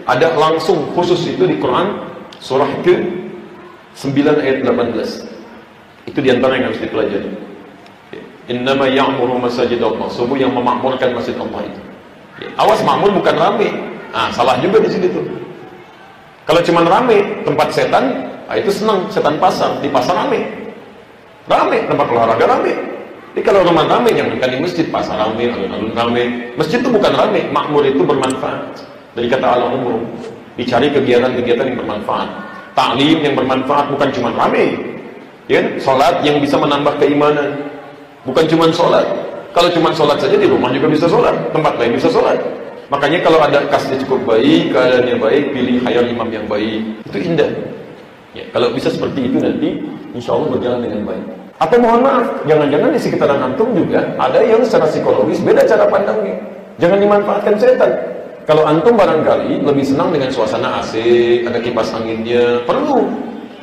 Ada langsung khusus itu di Quran surah ke-9 ayat 18. Itu diantara yang harus dipelajari. Innama ya'muru masajidallah, sungguh yang memakmurkan masjid Allah itu. Awas, makmur bukan rame. Salah juga di sini tuh. Kalau cuma rame tempat setan, itu senang, setan pasar, di pasar rame. Rame, tempat olahraga rame. Jadi kalau rumah rame, jangan di masjid, pasar rame, alun-alun rame. Masjid itu bukan rame, makmur itu bermanfaat. Dari kata Allah umum, dicari kegiatan-kegiatan yang bermanfaat. Taklim yang bermanfaat, bukan cuma rame. Ya, sholat yang bisa menambah keimanan, bukan cuma sholat. Kalau cuma sholat saja di rumah juga bisa sholat, tempat lain bisa sholat. Makanya kalau ada kasnya cukup baik, keadaannya baik, pilih khayal imam yang baik, itu indah. Ya, kalau bisa seperti itu nanti, insya Allah berjalan dengan baik. Atau mohon maaf, jangan-jangan di sekitaran antum juga ada yang secara psikologis beda cara pandangnya. Jangan dimanfaatkan setan. Kalau antum barangkali lebih senang dengan suasana AC, ada kipas anginnya, perlu.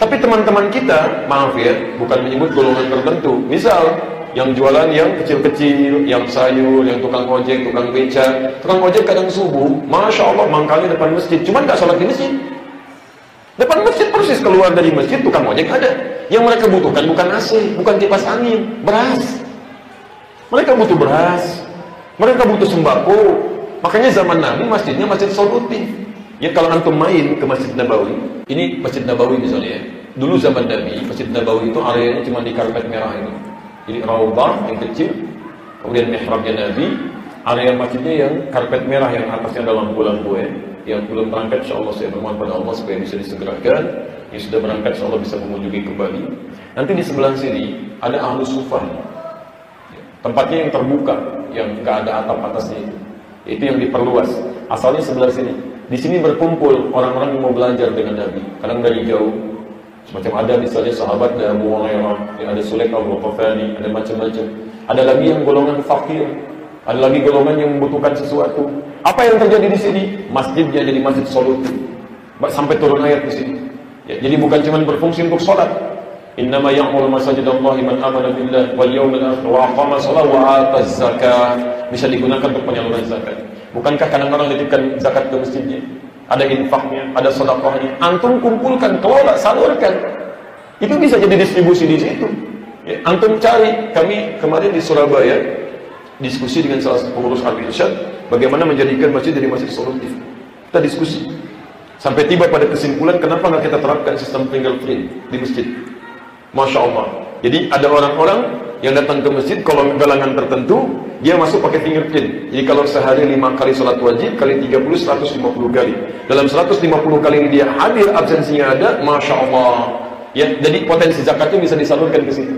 Tapi teman-teman kita, maaf ya, bukan menyebut golongan tertentu. Misal, yang jualan yang kecil-kecil, yang sayur, yang tukang ojek, tukang beca. Tukang ojek kadang subuh, Masya Allah, mangkalnya depan masjid. Cuman gak sholat di masjid. Depan masjid persis, keluar dari masjid, tukang ojek ada. Yang mereka butuhkan bukan AC, bukan kipas angin, beras. Mereka butuh beras. Mereka butuh sembako. Makanya zaman Nabi masjidnya masjid solutif. Ya kalau antum main ke Masjid Nabawi, ini Masjid Nabawi misalnya ya. Dulu zaman Nabi, Masjid Nabawi itu areanya cuma di karpet merah ini. Jadi raudhah yang kecil, kemudian mihrabnya Nabi, area masjidnya yang karpet merah yang atasnya ada lampu-lampu ya. Yang belum berangkat insyaallah saya bermohon pada Allah supaya bisa disegerakan. Yang sudah berangkat insyaallah bisa mengunjungi kembali. Nanti di sebelah sini ada Ahlus Sufah. Tempatnya yang terbuka, yang nggak ada atap atasnya itu. Itu yang diperluas. Asalnya sebelah sini. Di sini berkumpul orang-orang yang mau belajar dengan Nabi. Kadang dari jauh. Semacam ada misalnya sahabat ada Abu Hurairah, ada Sulaik Al-Ghafani, ada macam-macam. Ada lagi yang golongan fakir. Ada lagi golongan yang membutuhkan sesuatu. Apa yang terjadi di sini? Masjidnya jadi masjid solutif. Sampai turun ayat di sini. Ya, jadi bukan cuma berfungsi untuk sholat. Innama ya'muru masajidallahi man amana billah wal yawmil akhir wa aqama shalah wa ataz zakah. Bisa digunakan untuk penyaluran zakat. Bukankah kadang orang nitipkan zakat ke masjidnya? Ada infaknya, ada sedekahnya. Antum kumpulkan, kelola, salurkan. Itu bisa jadi distribusi di situ. Ya, antum cari. Kami kemarin di Surabaya diskusi dengan salah satu pengurus Al-Irsyad bagaimana menjadikan masjid jadi masjid solutif. Kita diskusi sampai tiba pada kesimpulan kenapa nggak kita terapkan sistem fingerprint di masjid. Masya Allah. Jadi ada orang-orang yang datang ke masjid kalau galangan tertentu dia masuk pakai fingerprint. Jadi kalau sehari 5 kali sholat wajib kali 30 150 kali. Dalam 150 kali ini dia hadir, absensinya ada, Masya Allah. Ya, jadi potensi zakatnya bisa disalurkan ke situ.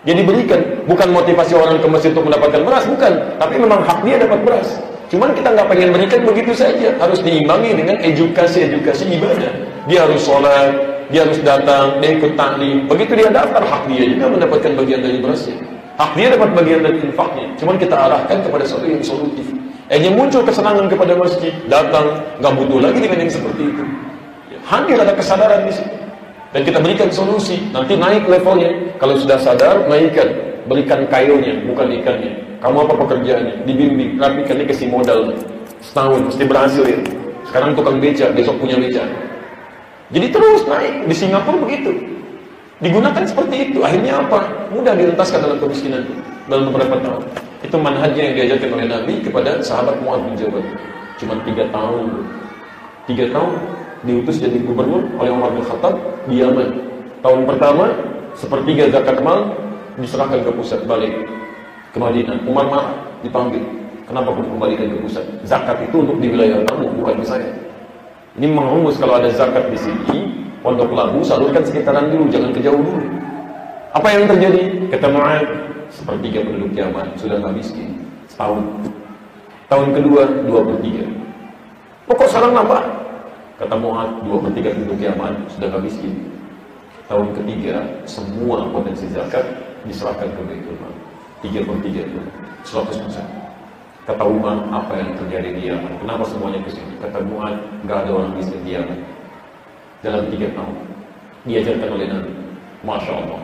Jadi berikan, bukan motivasi orang ke masjid untuk mendapatkan beras, bukan. Tapi memang hak dia dapat beras. Cuman kita nggak pengen berikan begitu saja. Harus diimbangi dengan edukasi ibadah. Dia harus sholat, dia harus datang, dia ikut taklim. Begitu dia daftar, hak dia juga mendapatkan bagian dari berasnya. Hak dia dapat bagian dari infaknya. Cuman kita arahkan kepada sesuatu yang solutif. Yang muncul kesenangan kepada masjid, datang, nggak butuh lagi dengan yang seperti itu. Hadir ada kesadaran di situ. Dan kita berikan solusi. Nanti naik levelnya. Kalau sudah sadar, naikkan. Berikan kailnya, bukan ikannya. Kamu apa pekerjaannya? Dibimbing, rapikan, dia kasih modal. Setahun, mesti berhasil ya. Sekarang tukang beca, besok punya beca. Jadi terus naik. Di Singapura begitu. Digunakan seperti itu. Akhirnya apa? Mudah direntaskan dalam kemiskinan dalam beberapa tahun. Itu manhajnya yang diajarkan oleh Nabi kepada sahabat Mu'adz bin Jabal. Cuma 3 tahun. 3 tahun diutus jadi gubernur oleh Umar bin Khattab di Yaman. Tahun pertama, sepertiga zakat mal diserahkan ke pusat, balik ke Madinah. Umar marah, dipanggil. Kenapa kamu kembalikan ke pusat? Zakat itu untuk di wilayah kamu, bukan ke saya. Ini mengumus kalau ada zakat di sini, Pondok Labu salurkan sekitaran dulu, jangan ke jauh dulu. Apa yang terjadi? Kata Mu'adz, sepertiga penduduk Yaman sudah nggak miskin setahun. Tahun kedua 2/3. Pokok sekarang nambah. Kata Mu'adz, 2/3 penduduk Yaman sudah nggak miskin. Tahun ketiga semua potensi zakat diserahkan ke Baitul Mal. 3/3 itu 100%. Kata Umar, apa yang terjadi di Yaman? Kenapa semuanya ke sini? Kata Mu'adz, nggak ada orang miskin di Yaman. Dalam 3 tahun diajarkan oleh Nabi. Masya Allah.